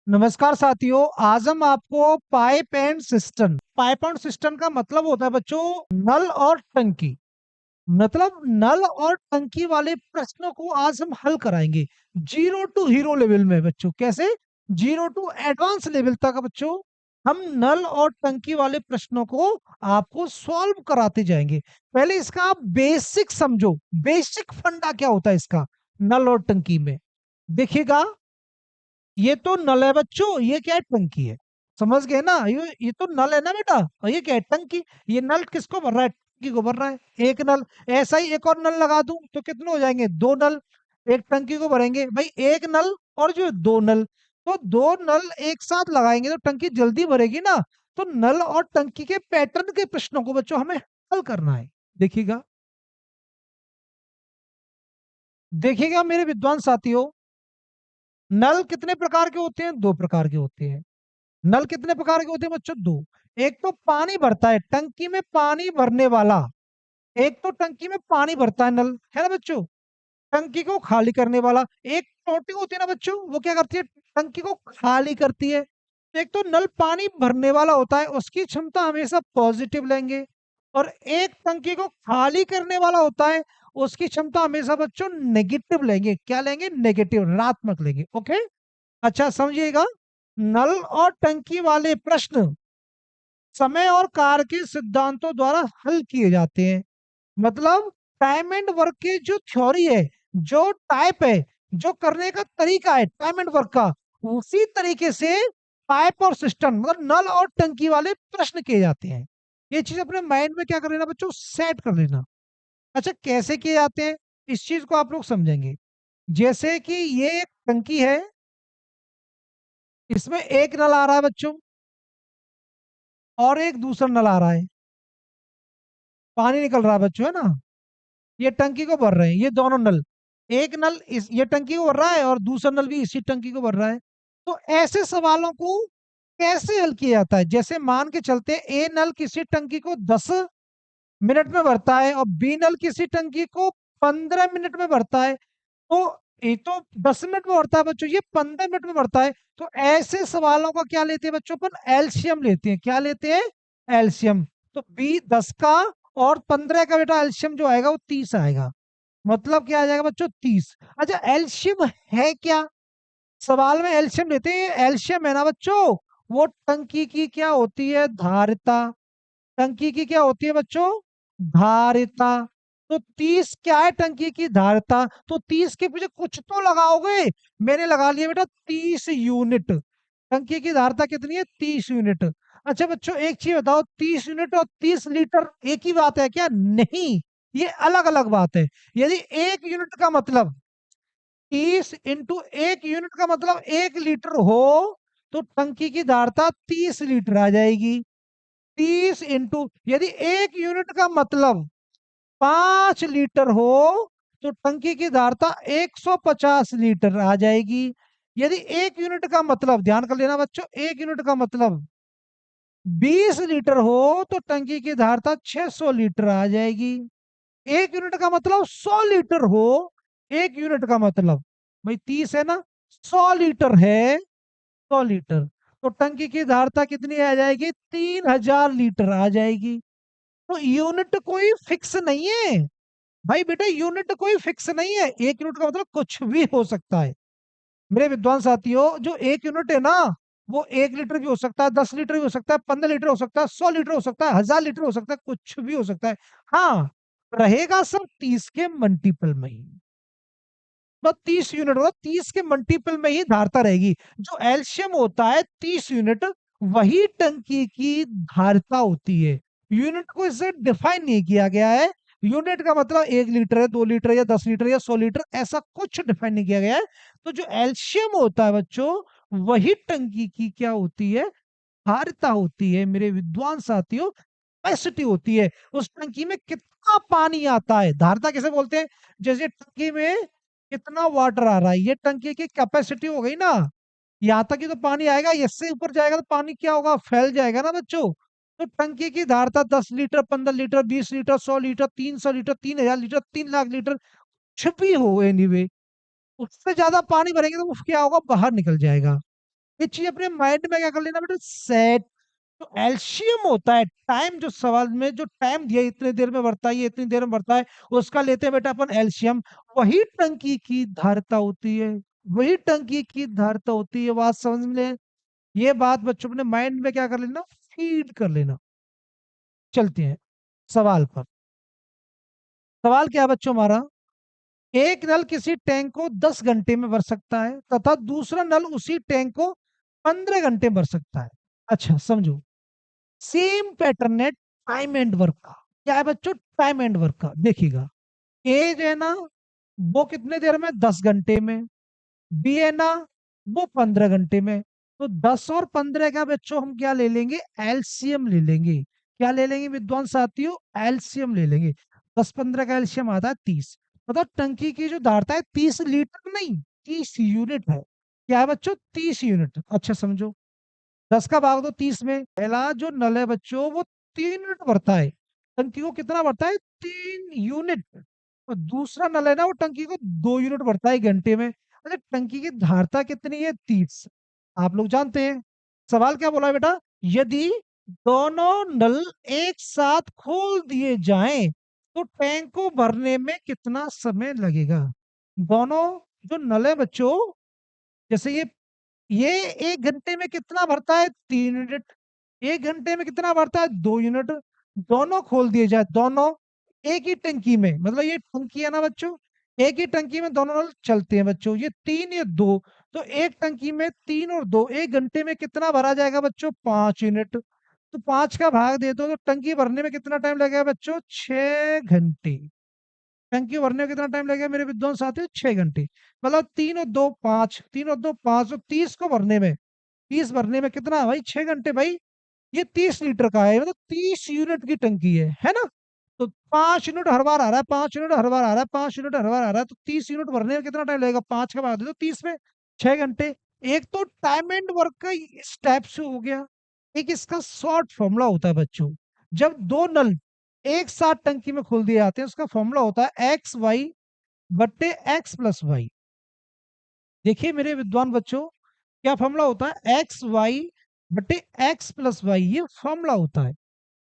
नमस्कार साथियों। आज हम आपको पाइप एंड सिस्टम का मतलब होता है बच्चों नल और टंकी। मतलब नल और टंकी वाले प्रश्नों को आज हम हल कराएंगे जीरो टू हीरो लेवल में बच्चों। कैसे? जीरो टू एडवांस लेवल तक बच्चों हम नल और टंकी वाले प्रश्नों को आपको सॉल्व कराते जाएंगे। पहले इसका आप बेसिक समझो, बेसिक फंडा क्या होता है इसका नल और टंकी में। देखिएगा, ये तो नल है बच्चों, ये क्या है? टंकी है। समझ गए ना? ये तो नल है ना बेटा, और ये क्या है? टंकी। ये नल किसको भर रहा है? टंकी को भर रहा है। एक नल। ऐसा ही एक और नल लगा दूं तो कितने हो जाएंगे? दो नल। एक टंकी को भरेंगे भाई, एक नल और जो दो नल। तो दो नल एक साथ लगाएंगे तो टंकी जल्दी भरेगी ना। तो नल और टंकी के पैटर्न के प्रश्नों को बच्चों हमें हल करना है। देखिएगा, देखिएगा मेरे विद्वान साथियों, नल कितने प्रकार के होते हैं? दो प्रकार के होते हैं। नल कितने प्रकार के होते हैं बच्चों? दो। एक तो पानी भरता है, टंकी में पानी भरने वाला। एक तो टंकी में पानी भरता है नल, है ना बच्चों? टंकी को खाली करने वाला। एक टोटी होती है ना बच्चों, वो क्या करती है? टंकी को खाली करती है। एक तो नल पानी भरने वाला होता है, उसकी क्षमता हमेशा पॉजिटिव लेंगे। और एक टंकी को खाली करने वाला होता है, उसकी क्षमता हमेशा बच्चों नेगेटिव लेंगे। क्या लेंगे? नेगेटिव, ऋणात्मक लेंगे। ओके, अच्छा समझिएगा। नल और टंकी वाले प्रश्न समय और कार्य के सिद्धांतों द्वारा हल किए जाते हैं। मतलब टाइम एंड वर्क की जो थ्योरी है, जो टाइप है, जो करने का तरीका है टाइम एंड वर्क का, उसी तरीके से पाइप और सिस्टम मतलब नल और टंकी वाले प्रश्न किए जाते हैं। ये चीज अपने माइंड में क्या कर लेना बच्चों? सेट कर लेना। अच्छा, कैसे किए जाते हैं इस चीज को आप लोग समझेंगे। जैसे कि ये एक टंकी है, इसमें एक नल आ रहा है बच्चों, और एक दूसरा नल आ रहा है। पानी निकल रहा है बच्चों, है ना? ये टंकी को भर रहे हैं ये दोनों नल। एक नल इस ये टंकी को भर रहा है और दूसरा नल भी इसी टंकी को भर रहा है। तो ऐसे सवालों को कैसे हल किया जाता है? जैसे मान के चलते हैं, ए नल किसी टंकी को 10 मिनट में भरता है और बी नल किसी टंकी को 15 मिनट में भरता है। तो ये तो 10 मिनट में भरता है बच्चों, ये 15 मिनट में भरता है। तो ऐसे सवालों का क्या लेते हैं बच्चों? अपन एलसीएम लेते हैं। क्या लेते हैं? एलसीएम। तो बी 10 का और 15 का बेटा एलसीएम जो आएगा वो 30 आएगा। मतलब क्या आ जाएगा बच्चों? 30। अच्छा, एलसीएम है क्या? सवाल में एलसीएम लेते हैं। एलसीएम है ना बच्चों, वो टंकी की क्या होती है? धारिता। टंकी की क्या होती है बच्चों? धारिता। तो 30 क्या है? टंकी की धारिता। तो 30 के पीछे कुछ तो लगाओगे। मैंने लगा लिया बेटा 30 यूनिट। टंकी की धारिता कितनी है? 30 यूनिट। अच्छा बच्चों, एक चीज बताओ, 30 यूनिट और 30 लीटर एक ही बात है क्या? नहीं, ये अलग अलग बात है। यदि 1 यूनिट का मतलब 30 × 1 यूनिट का मतलब 1 लीटर हो, तो टंकी की धारिता 30 लीटर आ जाएगी। 30 इंटू यदि 1 यूनिट का मतलब 5 लीटर हो, तो टंकी की धारिता 150 लीटर आ जाएगी। यदि 1 यूनिट का मतलब, ध्यान कर लेना बच्चों, 1 यूनिट का मतलब 20 लीटर हो, तो टंकी की धारिता 600 लीटर आ जाएगी। 1 यूनिट का मतलब 100 लीटर हो। 1 यूनिट का मतलब भाई 30 है ना, 100 लीटर है। 100 लीटर, तो टंकी की धारिता कितनी आ जाएगी? 3000 लीटर आ जाएगी। तो यूनिट कोई फिक्स नहीं है भाई बेटा, यूनिट कोई फिक्स नहीं है। 1 यूनिट का मतलब कुछ भी हो सकता है। मेरे विद्वान साथियों, जो 1 यूनिट है ना, वो 1 लीटर भी हो सकता है, 10 लीटर भी हो सकता है, 15 लीटर हो सकता है, 100 लीटर हो सकता है, 1000 लीटर हो सकता है, कुछ भी हो सकता है। हाँ, रहेगा सब 30 के मल्टीपल में ही। तो 30 यूनिट होगा, 30 के मल्टीपल में ही धारता रहेगी। जो एल्शियम होता है 30 यूनिट, वही टंकी की धारता होती है। यूनिट को इससे डिफाइन नहीं किया गया है। यूनिट का मतलब 1 लीटर है, 2 लीटर या 10 लीटर या 100 लीटर, ऐसा कुछ डिफाइन नहीं किया गया है। तो जो एल्शियम होता है बच्चों, वही टंकी की क्या होती है? धारिता होती है मेरे विद्वान साथियों। कैपेसिटी होती है। उस टंकी में कितना पानी आता है, धारिता किसे बोलते हैं? जैसे टंकी में कितना वाटर आ रहा है, ये टंकी की कैपेसिटी हो गई ना। यहाँ तक ही तो पानी आएगा, इससे ऊपर जाएगा तो पानी क्या होगा? फैल जाएगा ना बच्चों। तो टंकी की धारिता 10 litre, 15 litre, 20 litre, 100 litre, 300 litre, 3000 litre, 3 lakh litre, कुछ भी हो। एनीवे, उससे ज्यादा पानी भरेंगे तो वो क्या होगा? बाहर निकल जाएगा। ये चीज अपने माइंड में क्या कर लेना बेटा, सेट। तो एलसीएम होता है टाइम, जो सवाल में जो टाइम दिया इतने देर में बढ़ता है, ये इतनी देर में बढ़ता है, उसका लेते हैं बेटा अपन एलसीएम। वही टंकी की धारिता होती है, वही टंकी की धारिता होती है। बात समझ में, ये बात बच्चों अपने माइंड में क्या कर लेना, फीड कर लेना। चलते हैं सवाल पर। सवाल क्या है बच्चों हमारा, एक नल किसी टैंक को 10 घंटे में भर सकता है तथा दूसरा नल उसी टैंक को 15 घंटे में भर सकता है। अच्छा समझो, सेम पैटर्न है टाइम एंड वर्क का। क्या है बच्चों, टाइम एंड वर्क का। देखिएगा, ए जो है ना, वो कितने देर में, 10 घंटे में। बी है ना, वो 15 घंटे में। तो 10 और 15 का बच्चों हम क्या ले लेंगे, एलसीएम ले लेंगे। क्या ले लेंगे विद्वान साथियों, एलसीएम ले लेंगे। 10 15 का एलसीएम आता है 30। मतलब टंकी की जो धारता है 30 लीटर नहीं, 30 यूनिट है। क्या है बच्चों, 30 यूनिट। अच्छा समझो, 10 का भाग दो 30 में। पहला जो नल है बच्चों वो 3 यूनिट भरता है, टंकी को कितना भरता है, 3 यूनिट। और दूसरा नल है ना, वो टंकी को 2 यूनिट भरता है घंटे में। अच्छा, टंकी की धारता कितनी है, 30। आप लोग जानते हैं। सवाल क्या बोला है बेटा, यदि दोनों नल एक साथ खोल दिए जाएं तो टैंक को भरने में कितना समय लगेगा। दोनों जो नल है बच्चों, जैसे ये 1 घंटे में कितना भरता है, 3 यूनिट। 1 घंटे में कितना भरता है, 2 यूनिट। दोनों खोल दिए जाए, दोनों एक ही टंकी में, मतलब ये टंकी है ना बच्चों, एक ही टंकी में दोनों नल चलते हैं बच्चों, ये 3 या 2। तो एक टंकी में 3 और 2, 1 घंटे में कितना भरा जाएगा बच्चों, 5 यूनिट। तो 5 का भाग दे दो तो टंकी भरने में कितना टाइम लगेगा बच्चों, 6 घंटे। टंकी भरने में कितना टाइम लगेगा मेरे विद्वान साथियों, 6 घंटे। मतलब 3 और 2 5, 3 और 2 5, और 30 को भरने में, 30 भरने में कितना भाई, 6 घंटे भाई। ये 30 लीटर का है, मतलब 30 यूनिट की टंकी है ना। तो 5 यूनिट हर बार आ रहा है, 5 यूनिट हर बार आ रहा है, 5 यूनिट हर बार आ रहा है, तो 30 यूनिट भरने में कितना टाइम लगेगा, 5 का भाग दे दो 30 में, 6 घंटे। एक तो टाइम एंड वर्क का स्टेप से हो गया। एक इसका शॉर्ट फॉर्मूला होता है बच्चों, जब दो नल एक साथ टंकी में खोल दिए जाते हैं, उसका फॉर्मूला होता है एक्स वाई बट्टे एक्स प्लस वाई। देखिए मेरे विद्वान बच्चों, क्या फॉर्मूला होता है, एक्स वाई बटे एक्स प्लस वाई, ये फॉर्मूला होता है।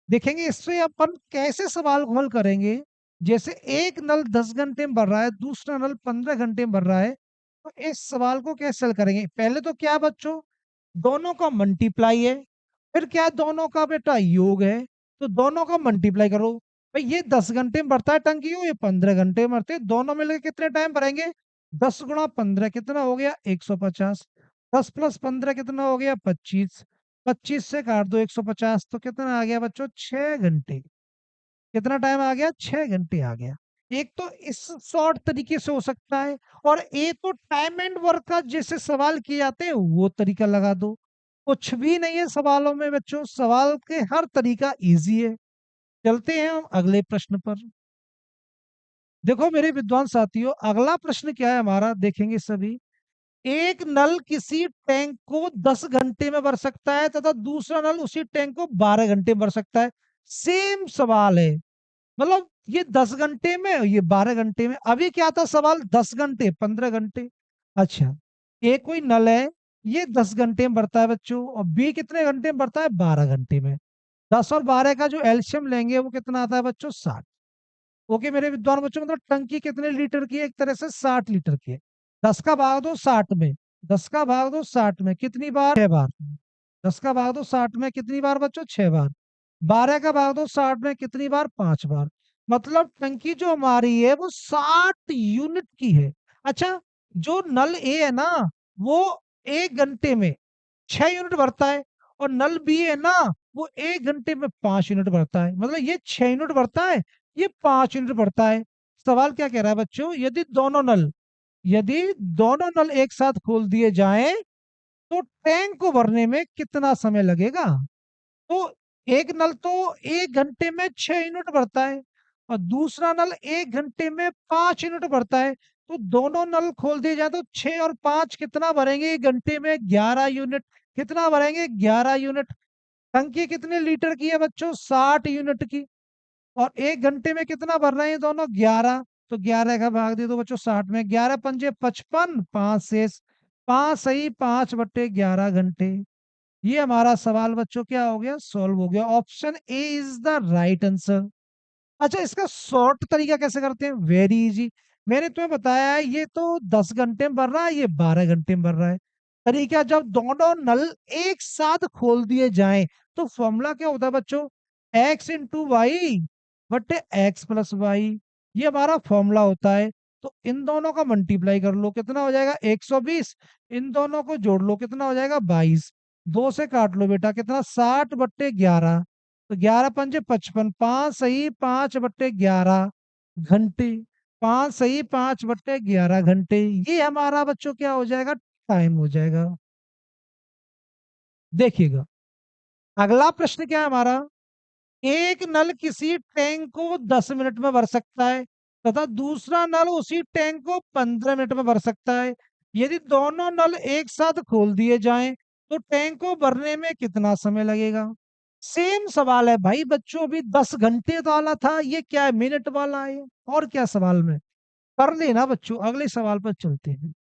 देखेंगे इससे अपन कैसे सवाल को हल करेंगे। जैसे एक नल 10 घंटे में भर रहा है, दूसरा नल 15 घंटे में भर रहा है, तो इस सवाल को कैसे हल करेंगे। पहले तो क्या बच्चों, दोनों का मल्टीप्लाई है, फिर क्या है, दोनों का बेटा योग है। तो दोनों का मल्टीप्लाई करो। भाई ये 10 घंटे में भरता है टंकी को, ये 15 घंटे में भरते हैं, दोनों मिलकर कितने टाइम भरेंगे, 10 गुणा 15 कितना हो गया, 150। 10 + 15 कितना हो गया, 25। 25 से काट दो 150, तो कितना आ गया बच्चों, 6 घंटे। कितना टाइम आ गया, 6 घंटे आ गया। एक तो इस शॉर्ट तरीके से हो सकता है, और एक तो टाइम एंड वर्क का जैसे सवाल किए जाते हैं वो तरीका लगा दो। कुछ भी नहीं है सवालों में बच्चों, सवाल के हर तरीका इजी है। चलते हैं हम अगले प्रश्न पर। देखो मेरे विद्वान साथियों, अगला प्रश्न क्या है हमारा, देखेंगे सभी। एक नल किसी टैंक को 10 घंटे में भर सकता है तथा दूसरा नल उसी टैंक को 12 घंटे में भर सकता है। सेम सवाल है, मतलब ये 10 घंटे में, ये 12 घंटे में। अभी क्या था सवाल, 10 घंटे 15 घंटे। अच्छा, एक कोई नल है, ये 10 घंटे में भरता है बच्चों, और बी कितने घंटे में भरता है, 12 घंटे में। 10 और 12 का जो एलसीएम लेंगे वो कितना आता है बच्चों, 60। ओके मेरे विद्वान बच्चों, मतलब टंकी कितने लीटर की है, एक तरह से 60 लीटर की है। 10 का भाग दो 60 में, 10 का भाग दो 60 में कितनी बार, 6 बार। 10 का भाग दो 60 में कितनी बार बच्चों, 6 बार। 12 का भाग दो 60 में कितनी बार, 5 बार। मतलब टंकी जो हमारी है वो 60 यूनिट की है। अच्छा, जो नल ए है ना, वो 1 घंटे में 6 यूनिट भरता है, और नल बी है ना, वो 1 घंटे में 5 यूनिट भरता है। मतलब ये 6 यूनिट भरता है, ये 5 यूनिट भरता है। सवाल क्या कह रहा है बच्चों, यदि दोनों नल एक साथ खोल दिए जाएं तो टैंक को भरने में कितना समय लगेगा। तो एक नल तो 1 घंटे में 6 यूनिट भरता है, और दूसरा नल 1 घंटे में 5 यूनिट भरता है। तो दोनों नल खोल दिए जाए तो 6 और 5 कितना भरेंगे, 1 घंटे में 11 यूनिट। कितना भरेंगे, 11 यूनिट। टंकी कितने लीटर की है बच्चों, 60 यूनिट की। और 1 घंटे में कितना भर रहे हैं दोनों, 11। तो 11 का भाग दे दो बच्चों 60 में, 11 पंजे 55, 5 शेष। 5 सही 5/11 घंटे। ये हमारा सवाल बच्चों क्या हो गया, सॉल्व हो गया। Option A is the right answer. अच्छा, इसका शॉर्ट तरीका कैसे करते हैं, वेरी इजी। मैंने तुम्हें बताया है ये तो 10 घंटे में भर रहा है, ये 12 घंटे में भर रहा है। तरीका, जब दोनों नल एक साथ खोल दिए जाएं तो फॉर्मूला क्या होता है बच्चों, x × y बटे x + y। ये हमारा फॉर्मूला होता है। तो इन दोनों का मल्टीप्लाई कर लो, कितना हो जाएगा 120। इन दोनों को जोड़ लो, कितना हो जाएगा 22। दो से काट लो बेटा, कितना 60/11। तो 11×5 = 55। 5 सही 5/11 घंटे। 5 सही 5/11 घंटे, ये हमारा बच्चों क्या हो जाएगा, टाइम हो जाएगा। देखिएगा, अगला प्रश्न क्या है हमारा, एक नल किसी टैंक को 10 मिनट में भर सकता है तथा दूसरा नल उसी टैंक को 15 मिनट में भर सकता है। यदि दोनों नल एक साथ खोल दिए जाएं तो टैंक को भरने में कितना समय लगेगा। सेम सवाल है भाई बच्चों, अभी 10 घंटे वाला था, ये क्या है, मिनट वाला है। और क्या सवाल में कर लेना बच्चों। अगले सवाल पर चलते हैं।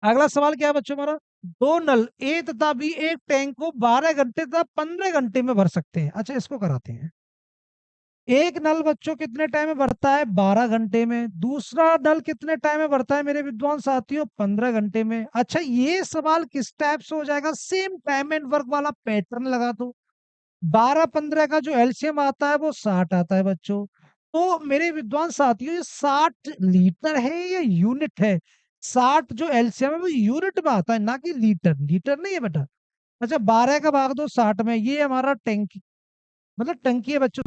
अगला सवाल क्या है बच्चों हमारा, दो नल ए तथा बी एक टैंक को 12 घंटे तथा 15 घंटे में भर सकते हैं। अच्छा, इसको कराते हैं। एक नल बच्चों कितने टाइम में भरता है, 12 घंटे में। दूसरा नल कितने टाइम में भरता है मेरे विद्वान साथियों, 15 घंटे में। अच्छा, ये सवाल किस टाइप से हो जाएगा, सेम टाइम एंड वर्क वाला पैटर्न लगा दो। 12 15 का जो एलसीएम आता है वो 60 आता है बच्चों। तो मेरे विद्वान साथियों, ये 60 लीटर है या यूनिट है। 60 जो एलसीएम है वो यूनिट में आता है, ना कि लीटर। लीटर नहीं है बेटा। अच्छा, 12 का भाग दो 60 में, ये हमारा टैंक, मतलब टंकी है बच्चों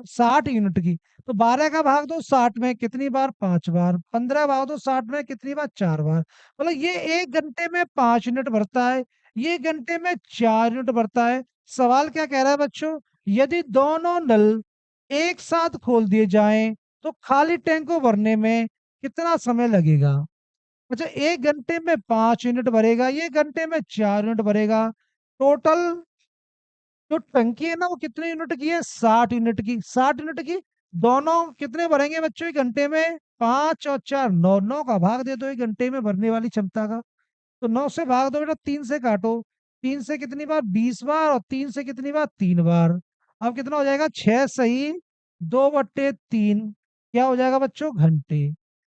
60 यूनिट की। तो 12 का भाग दो 60 में, कितनी बार, 5 बार। 15 भाग दो 60 में, कितनी बार, 4 बार। मतलब ये 1 घंटे में 5 यूनिट भरता है, ये घंटे में 4 यूनिट भरता है। सवाल क्या कह रहा है बच्चों, यदि दोनों नल एक साथ खोल दिए जाएं तो खाली टैंक को भरने में कितना समय लगेगा। अच्छा, 1 घंटे में 5 यूनिट भरेगा, ये घंटे में 4 यूनिट भरेगा। टोटल जो टंकी है ना वो कितने यूनिट की है, 60 यूनिट की। 60 यूनिट की, दोनों कितने भरेंगे बच्चों एक घंटे में, 5 और 4 9। 9 का भाग दे दो एक घंटे में भरने वाली क्षमता का। तो 9 से भाग दो बेटा, 3 से काटो। 3 से कितनी बार, 20 बार। और 3 से कितनी बार, 3 बार। अब कितना हो जाएगा, 6 सही 2/3। क्या हो जाएगा बच्चों, घंटे।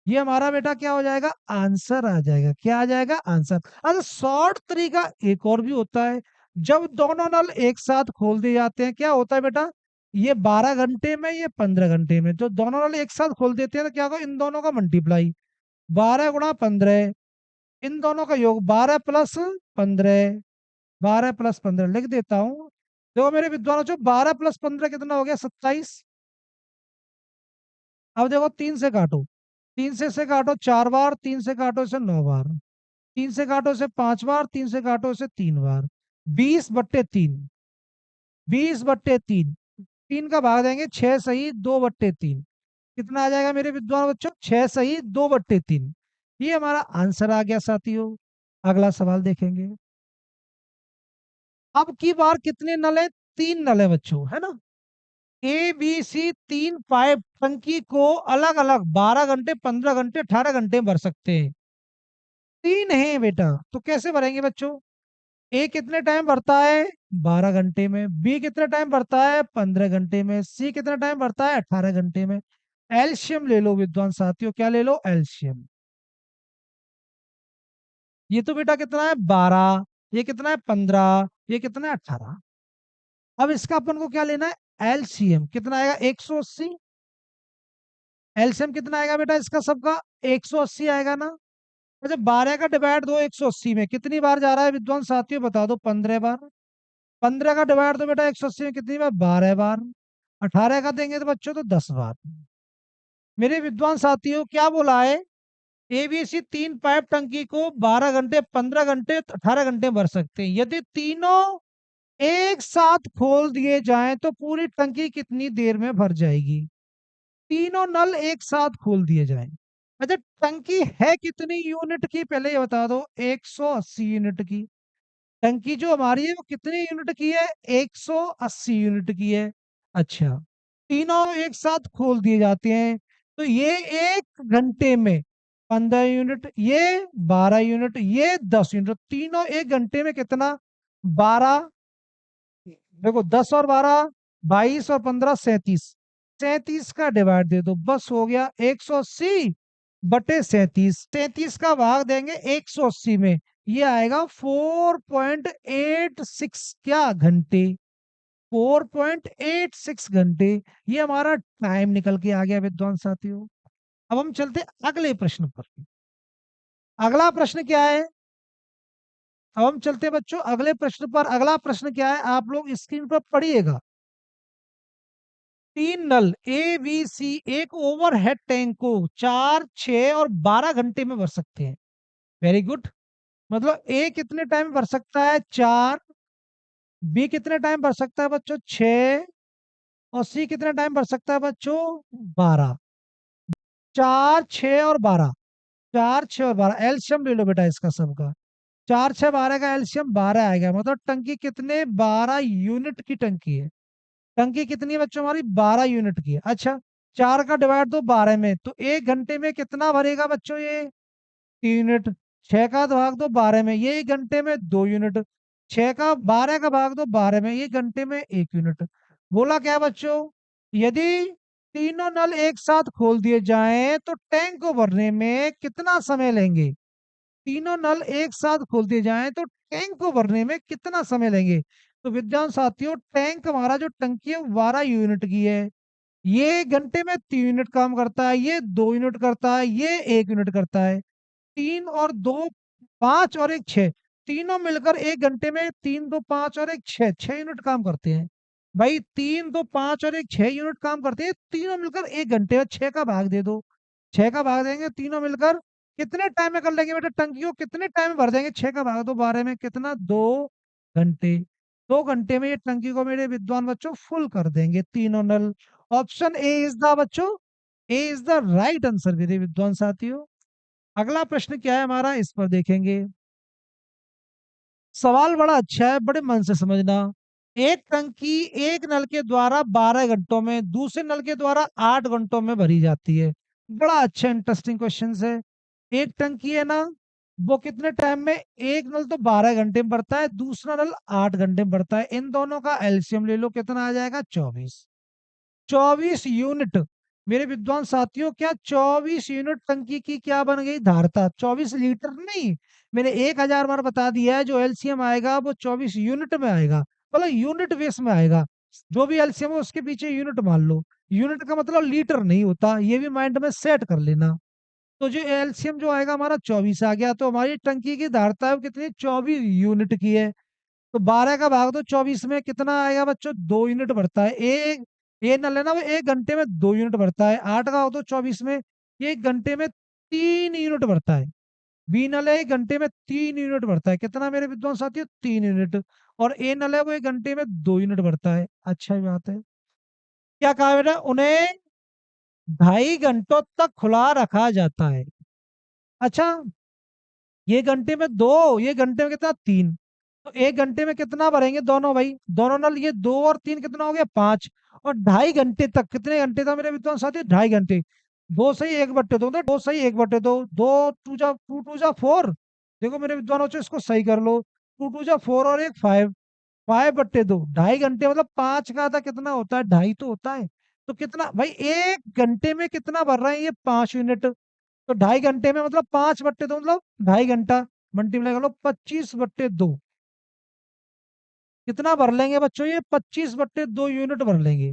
ये हमारा बेटा क्या हो जाएगा, आंसर आ जाएगा। क्या आ जाएगा, आंसर। अच्छा, शॉर्ट तरीका एक और भी होता है। जब दोनों नल एक साथ खोल दिए जाते हैं क्या होता है बेटा, ये 12 घंटे में, ये 15 घंटे में। जो दोनों नल एक साथ खोल देते हैं तो क्या होगा, इन दोनों का मल्टीप्लाई, 12 × 15, इन दोनों का योग 12 + 15। 12 + 15 लिख देता हूं। देखो मेरे विद्वानों, जो 12 + 15 कितना हो गया, 27। अब देखो 3 से काटो, 3 से काटो 4 बार, 3 से काटो इसे 9 बार, 3 से काटो इसे 5 बार, 3 से काटो इसे 3 बार। 20/3, 20/3। 3 का भाग देंगे, 6 सही 2/3। कितना आ जाएगा मेरे विद्वान बच्चों, 6 सही 2/3। ये हमारा आंसर आ गया साथियों। अगला सवाल देखेंगे। अब की बार कितने नल है, 3 नल है बच्चों, है ना। ए बी सी तीन पाइप टंकी को अलग अलग 12 घंटे 15 घंटे 18 घंटे में भर सकते हैं। तीन है बेटा, तो कैसे भरेंगे बच्चों। ए कितने टाइम भरता है, 12 घंटे में। बी कितने टाइम भरता है, 15 घंटे में। सी कितने टाइम भरता है, 18 घंटे में। एलसीएम ले लो विद्वान साथियों, क्या ले लो, एलसीएम। ये तो बेटा कितना है, 12। ये कितना है, 15। ये कितना है, 18। अब इसका अपन को क्या लेना है, एलसीएम। कितना आएगा, 180। एलसीएम कितना आएगा बेटा इसका सबका, 180 आएगा ना। अच्छा, 12 का डिवाइड दो 180 में, कितनी बार जा रहा है विद्वान साथियों बता दो, 15 बार। 15 का डिवाइड दो बेटा 180 में, कितनी बार, 12 बार। 18 का देंगे तो बच्चों तो 10 बार। मेरे विद्वान साथियों क्या बोला है, एबीसी तीन पाइप टंकी को 12 घंटे 15 घंटे 18 घंटे भर सकते हैं। यदि तीनों एक साथ खोल दिए जाएं तो पूरी टंकी कितनी देर में भर जाएगी। तीनों नल एक साथ खोल दिए जाएं। अच्छा, टंकी है कितनी यूनिट की, पहले ये बता दो, 180 यूनिट की। टंकी जो हमारी है वो कितनी यूनिट की है, 180 यूनिट की है। अच्छा, तीनों एक साथ खोल दिए जाते हैं तो ये 1 घंटे में 15 यूनिट, ये 12 यूनिट, ये 10 यूनिट, तीनों 1 घंटे में कितना? 12। देखो 10 और 12, 22 और 15, 37। 37 का डिवाइड दे दो, बस हो गया। 180/37, 37 का भाग देंगे 180 में, ये आएगा 4.86 क्या घंटे, 4.86 घंटे। ये हमारा टाइम निकल के आ गया विद्वान साथियों। अब हम चलते अगले प्रश्न पर। अगला प्रश्न क्या है? अब हम चलते बच्चों अगले प्रश्न पर। अगला प्रश्न क्या है, आप लोग स्क्रीन पर पढ़िएगा। 3 नल ए बी सी एक ओवरहेड टैंक को 4, 6 और 12 घंटे में भर सकते हैं। Very good. मतलब ए कितने टाइम में भर सकता है? 4। बी कितने टाइम भर सकता है बच्चों? 6। और सी कितने टाइम भर सकता है बच्चों? 12। 4, 6 और 12, 4, 6 और 12 एल्शियम ले लो बेटा इसका सबका। 4, 6, 12 का एल्शियम 12 आएगा। मतलब टंकी कितने? 12 यूनिट की टंकी है। टंकी कितनी है बच्चों हमारी? 12 यूनिट की है। अच्छा, 4 का डिवाइड दो 12 में, तो 1 घंटे में कितना भरेगा बच्चों? ये 3 यूनिट। 6 का भाग दो 12 में, ये 1 घंटे में 2 यूनिट। 12 का भाग दो 12 में, ये घंटे में 1 यूनिट। बोला क्या बच्चों? यदि तीनों नल एक साथ खोल दिए जाएं तो टैंक को भरने में कितना समय लेंगे? तीनों नल एक साथ खोल दिए जाएं तो टैंक को भरने में कितना समय लेंगे? तो विद्वान साथियों, टैंक हमारा जो टंकी है 12 यूनिट की है। ये घंटे में 3 यूनिट काम करता है, ये 2 यूनिट करता है, ये 1 यूनिट करता है। 3 और 2, 5 और 1, 6, तीनों मिलकर 1 घंटे में 3, 2, 5 और 1, 6 यूनिट काम करते हैं। भाई 3, 2, 5 और 1, 6 यूनिट काम करते हैं, तीनों मिलकर 1 घंटे में। 6 का भाग दे दो, 6 का भाग देंगे तीनों मिलकर, कितने टाइम में कर लेंगे बेटा? टंकी को कितने टाइम में भर देंगे? 6 का भाग दो 12 में, कितना? 2 घंटे। 2 घंटे में ये टंकी को मेरे विद्वान बच्चों फुल कर देंगे तीनों नल। ऑप्शन ए इज द बच्चों, ए इज द राइट आंसर मेरे विद्वान साथियों। अगला प्रश्न क्या है हमारा, इस पर देखेंगे। सवाल बड़ा अच्छा है, बड़े मन से समझना। एक टंकी एक नल के द्वारा 12 घंटों में, दूसरे नल के द्वारा 8 घंटों में भरी जाती है। बड़ा अच्छा इंटरेस्टिंग क्वेश्चन है। एक टंकी है ना, वो कितने टाइम में? एक नल तो 12 घंटे में भरता है, दूसरा नल 8 घंटे में भरता है। इन दोनों का एलसीएम ले लो, कितना आ जाएगा? 24। 24 यूनिट मेरे विद्वान साथियों, क्या 24 यूनिट टंकी की क्या बन गई? धारता। 24 लीटर नहीं, मैंने 1000 बार बता दिया है, जो एलसीएम आएगा वो 24 यूनिट में आएगा, मतलब यूनिट बेस में आएगा। जो भी एलसीएम है उसके पीछे यूनिट मान लो। यूनिट का मतलब लीटर नहीं होता, ये भी माइंड में सेट कर लेना। तो जो एलसीएम जो आएगा हमारा 24 आ गया, तो हमारी टंकी की धारता है वो कितनी? 24 यूनिट की है। तो 12 का भाग दो 24 में, कितना आएगा बच्चों? 2 यूनिट बढ़ता है। एक ये नल है ना, वो 1 घंटे में 2 यूनिट बढ़ता है। 8 का भाग दो 24 में, ये 1 घंटे में 3 यूनिट बढ़ता है। बी नल है 1 घंटे में 3 यूनिट बढ़ता है, कितना मेरे विद्वान साथियों? 3 यूनिट। और ए नल है वो 1 घंटे में 2 यूनिट बढ़ता है। अच्छा बात है। क्या कहा बेटा? उन्हें 2.5 घंटों तक खुला रखा जाता है। अच्छा, ये घंटे में 2, ये घंटे में कितना? 3। तो 1 घंटे में कितना भरेंगे दोनों भाई? दोनों नल, ये 2 और 3 कितना हो गया? 5। और 2.5 घंटे तक, कितने घंटे था मेरे विद्वान साथी? 2.5 घंटे। 2 सही 1/2 तो 2 सही 1/2, 2 2 जा 4। देखो मेरे विद्वान बच्चों, इसको सही कर लो। 2 2 जा 4 और एक 5, 5/2। 2.5 घंटे मतलब 5 का आधा कितना होता है? 2.5 तो होता है। तो कितना भाई 1 घंटे में कितना भर रहे हैं? ये 5 यूनिट। तो 2.5 घंटे में मतलब 5/2 मतलब 2.5 घंटा। मल्टीप्लाई कर लो, 25/2 कितना भर लेंगे बच्चों? ये 25/2 यूनिट भर लेंगे।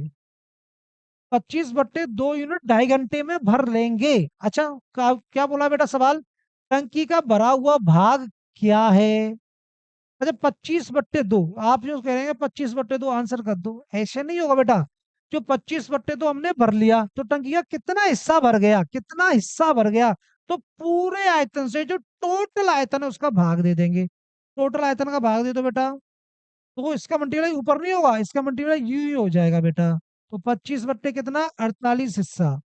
25/2 यूनिट 2.5 घंटे में भर लेंगे। अच्छा, क्या बोला बेटा सवाल? टंकी का भरा हुआ भाग क्या है? अच्छा, 25/2 आप जो कह रहे हैं 25/2 आंसर कर दो, ऐसे नहीं होगा बेटा। जो 25/2 हमने भर लिया, तो टंकी का कितना हिस्सा भर गया? कितना हिस्सा भर गया? तो पूरे आयतन से जो टोटल आयतन है उसका भाग दे देंगे। टोटल आयतन का भाग दे दो बेटा, तो वो इसका मल्टीप्लाई ऊपर नहीं होगा, इसका मल्टीप्लाई यू ही हो जाएगा बेटा। तो 25 बट्टे कितना? 48 हिस्सा।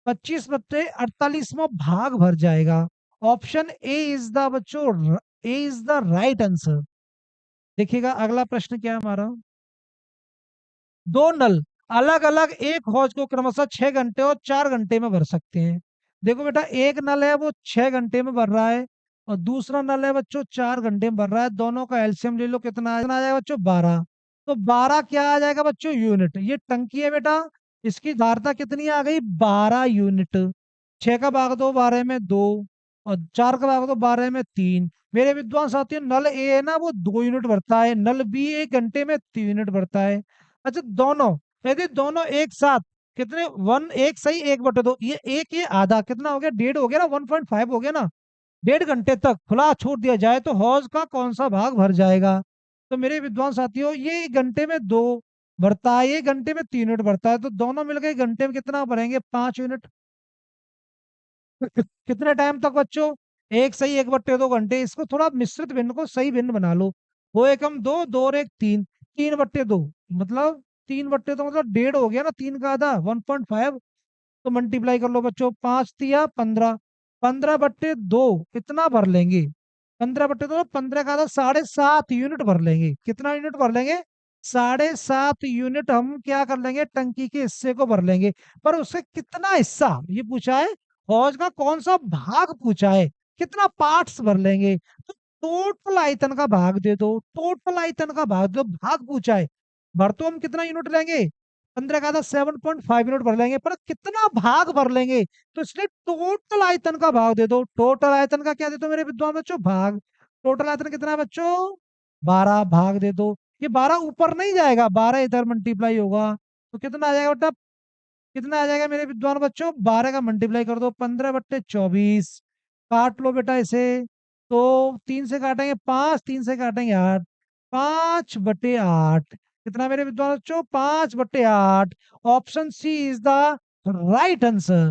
25/48 में भाग भर जाएगा। ऑप्शन ए इज द बच्चों, ए इज द राइट आंसर। देखिएगा अगला प्रश्न क्या है हमारा। दो नल अलग अलग एक हौज को क्रमशः 6 घंटे और 4 घंटे में भर सकते हैं। देखो बेटा, एक नल है वो 6 घंटे में भर रहा है, और दूसरा नल है बच्चों 4 घंटे में भर रहा है। दोनों का एलसीएम ले लो, कितना आ जाएगा बच्चों? 12। तो 12 क्या आ जाएगा बच्चों? यूनिट। ये टंकी है बेटा, इसकी धारता कितनी आ गई? 12 यूनिट। 6 का भाग दो 12 में 2, और 4 का भाग दो 12 में 3। मेरे विद्वान साथियों, नल ए है ना वो 2 यूनिट भरता है, नल बी 1 घंटे में 3 यूनिट भरता है। अच्छा, दोनों, यदि दोनों एक साथ, कितने, वन, एक सही, 1/2, ये आधा कितना हो गया? 1.5 हो गया ना, 1.5 हो गया ना। 1.5 घंटे तक खुला छोड़ दिया जाए तो हौज का कौन सा भाग भर जाएगा? तो मेरे विद्वान साथियों, ये 1 घंटे में 2 भरता है, 1 घंटे में 3 यूनिट भरता है, तो दोनों मिलकर 1 घंटे में कितना भरेंगे? 5 यूनिट। कितने टाइम तक बच्चों? एक सही 1/2 घंटे। इसको थोड़ा मिश्रित भिन्न को सही भिन्न बना लो। दो एकम दो, दो और एक तीन, 3/2, मतलब 3/2 मतलब 1.5 हो गया ना, 3 का आधा 1.5। तो मल्टीप्लाई कर लो बच्चों, 5 तिया 15, 15/2 कितना भर लेंगे? 15/2, 15 का आधा 7.5 यूनिट भर लेंगे। कितना यूनिट भर लेंगे? 7.5 यूनिट हम क्या कर लेंगे? टंकी के हिस्से को भर लेंगे। पर उससे कितना हिस्सा ये पूछा है, हौज का कौन सा भाग पूछा है, कितना पार्ट्स भर लेंगे। तो टोटल आयतन का भाग दे दो, टोटल आयतन का भाग दो, भाग पूछा है। भर तो हम कितना यूनिट लेंगे? 15 का था 7.5 यूनिट भर लेंगे, पर कितना भाग भर लेंगे? तो इसलिए टोटल आयतन का भाग दे दो। टोटल आयतन का क्या दे दो मेरे विद्वान बच्चों? भाग। टोटल आयतन कितना है बच्चों? 12, भाग दे दो। ये 12 ऊपर नहीं जाएगा, 12 इधर मल्टीप्लाई होगा। तो कितना आ जाएगा बेटा? कितना आ जाएगा मेरे विद्वान बच्चों? 12 का मल्टीप्लाई कर दो, 15/24। काट लो बेटा इसे। तो 3 से काटेंगे 5, 3 से काटेंगे 8, 5/8। कितना मेरे विद्वान बच्चों? 5/8। Option C is the right answer.